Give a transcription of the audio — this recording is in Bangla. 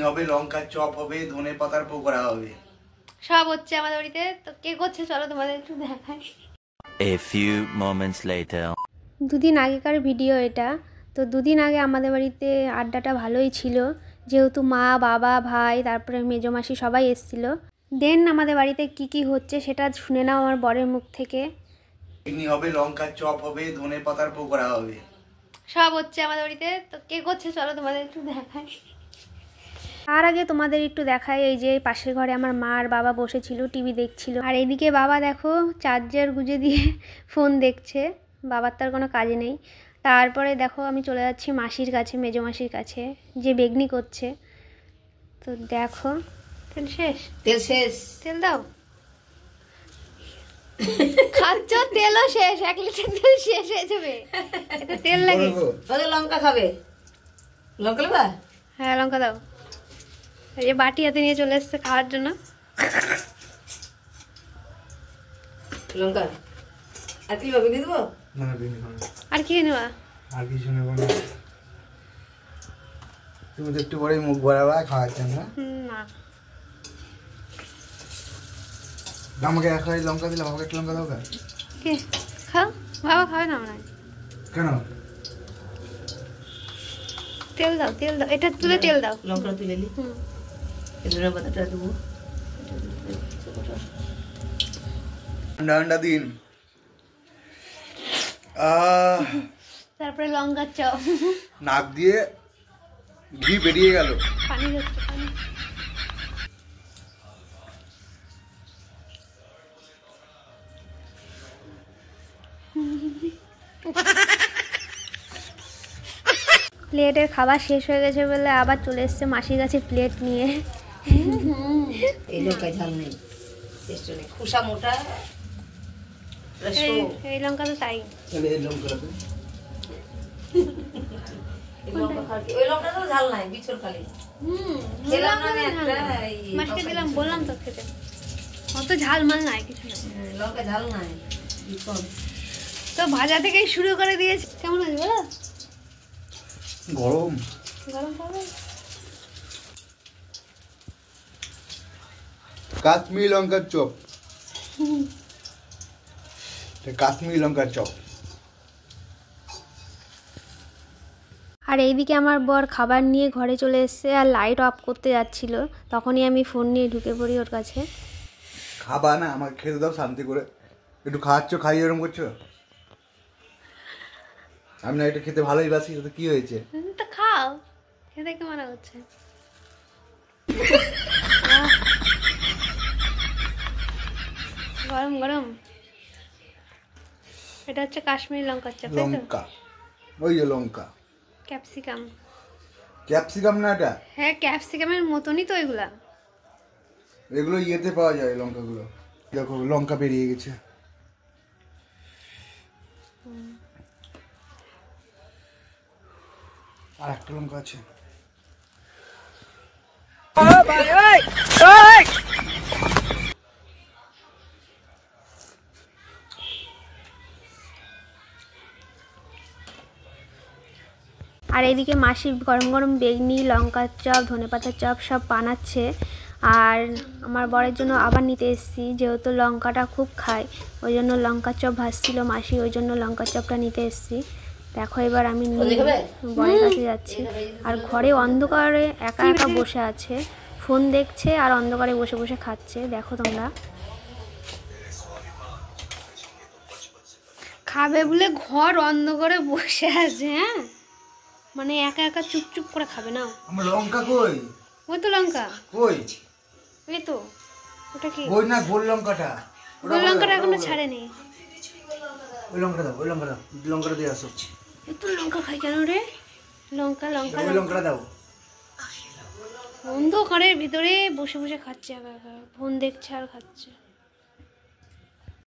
হবে, লঙ্কার চপ হবে, ধনে পাতার পকোড়া হবে, সব হচ্ছে আমাদের বাড়িতে। তো কে করছে চলো তোমাদের একটু দেখাই। A few moments later. দুদিন আগেকার ভিডিও এটা। তো দুদিন আগে আমাদের বাড়িতে আড্ডাটা ভালোই ছিল, যেহেতু মা, বাবা, ভাই, তারপরে মেজো মাসি সবাই এসেছিল। দেন আমাদের বাড়িতে কি কি হচ্ছে সেটা শুনে নাও আমার বরের মুখ থেকে। বেগনি হবে, লঙ্কার চপ হবে, ধনে পাতার পকোড়া হবে, সব হচ্ছে আমাদের বাড়িতে। তো কে করছে চলো তোমাদের একটু দেখাই। তার আগে তোমাদের একটু দেখাই, এই যে পাশের ঘরে আমার মা আর বাবা বসেছিল, টিভি দেখছিল, আর এইদিকে বাবা দেখো চার্জার গুঁজে দিয়ে ফোন দেখছে। বাবার তার কোনো কাজে নেই। তারপরে দেখো আমি চলে যাচ্ছি মাসির কাছে, মেজো মাসির কাছে, যে বেগনি করছে। তো দেখো তেল শেষ, তেল শেষ, তেল দাও। খাচ্ছ তেলও শেষ, 1 লিটার তেল শেষ হয়ে যাবে, এটা তেল লাগে। ওদের লঙ্কা খাবে, লঙ্কা নেবা? হ্যাঁ লঙ্কা দাও। এই যে বাটি হাতে নিয়ে চলে এসছে খাওয়ার জন্য লঙ্কা। আর কি ভাবে দিয়ে দেবো? না বেগনি হবে, আর কি নেওয়া? আর কিছু নেব না। তুমি তো একটু পরেই মুখ ভরাবা খাওয়াচ্ছেন না? না আমাকে এক হাড়ি লঙ্কা দিলাম, আমাকে একটা লঙ্কা দাও। কে খাও? বাবা খাবে না আমরা। কেন? তেল দাও, তেল দাও, এটা তুলে তেল দাও। লঙ্কা তুলে নি, ধনে পাতাটা দেবো। ঠান্ডা ঠান্ডা দিন, তারপরে লঙ্কার চপ। নাক দিয়ে ঘি বেরিয়ে গেল। পানি যাচ্ছে, পানি। প্লেটের খাবার শেষ হয়ে গেছে বলে আবার চলে এসছে মাসির কাছে প্লেট নিয়ে। এই লঙ্কায় ঝাল নেই, টেস্ট নেই, খোসা মোটা। এই লঙ্কা তো তাই। এই লঙ্কা ওই লঙ্কাটাও ঝাল নাই, বিছর খালি। খেলাম না একটা, মাসিকে দিলাম, বললাম তো খেতে। অত ঝাল মাল নাই কিছু না, লঙ্কা ঝাল নাই, বিছর। তো ভাজা থেকেই শুরু করে দিয়েছে। কেমন আছে বলো? গরম গরম পাবে। কাশ্মীরি লঙ্কার চপ, কাশ্মীরি লঙ্কার চপ। আর এইদিকে আমার বর খাবার নিয়ে ঘরে চলে এসছে আর লাইট অফ করতে যাচ্ছিল, তখনই আমি ফোন নিয়ে ঢুকে পড়ি ওর কাছে। খাবা না, আমাকে খেতে দাও শান্তি করে। একটু খাওয়াচ্ছ, খাইয়ে এরম করছো। আমি না এটা খেতে ভালোই বাসি, তো কি হয়েছে? তো খাও, খেতে কি মানা হচ্ছে? গরম গরম। এটা হচ্ছে কাশ্মীরি লঙ্কার চপ, তাই তো? লঙ্কা, ওই যে লঙ্কা, ক্যাপসিকাম। ক্যাপসিকাম না এটা? হ্যাঁ ক্যাপসিকামের মতনই তো এগুলা। এগুলো ইয়েতে পাওয়া যায় লঙ্কাগুলো। দেখো লঙ্কা বেরিয়ে গেছে। আর একটা লঙ্কা আছে। আর এদিকে মাসি গরম গরম বেগনি, লঙ্কার চপ, ধনেপাতার চপ সব বানাচ্ছে। আর আমার বরের জন্য আবার নিতে এসেছি, যেহেতু লঙ্কাটা খুব খায়, ওই জন্য লঙ্কার চপ ভাজছিল মাসি, ওই জন্য লঙ্কার চপটা নিতে এসেছি। দেখো এবার আমি নিয়ে বরের কাছে যাচ্ছি। আর ঘরে অন্ধকারে একা একা বসে আছে, ফোন দেখছে আর অন্ধকারে বসে বসে খাচ্ছে। দেখো তোমরা, খাবে বলে ঘর অন্ধকারে বসে আছে। হ্যাঁ মানে একা একা চুপচুপ করে খাবে না। আমার লঙ্কা কই? ওই তো লঙ্কা কই? এই তো, ওটা কি? ওই না, গোল লঙ্কাটা। গোল লঙ্কাটা এখনো ছাড়েনি। ওই লঙ্কাটা দাও, ওই লঙ্কাটা, লঙ্কাটা দিয়ে আসো। এই তো লঙ্কা খাই কেন রে? লঙ্কা লঙ্কা ওই লঙ্কাটা দাও। অন্ধকারের ভিতরে বসে বসে খাচ্ছে, একা একা ফোন দেখছে আর খাচ্ছে।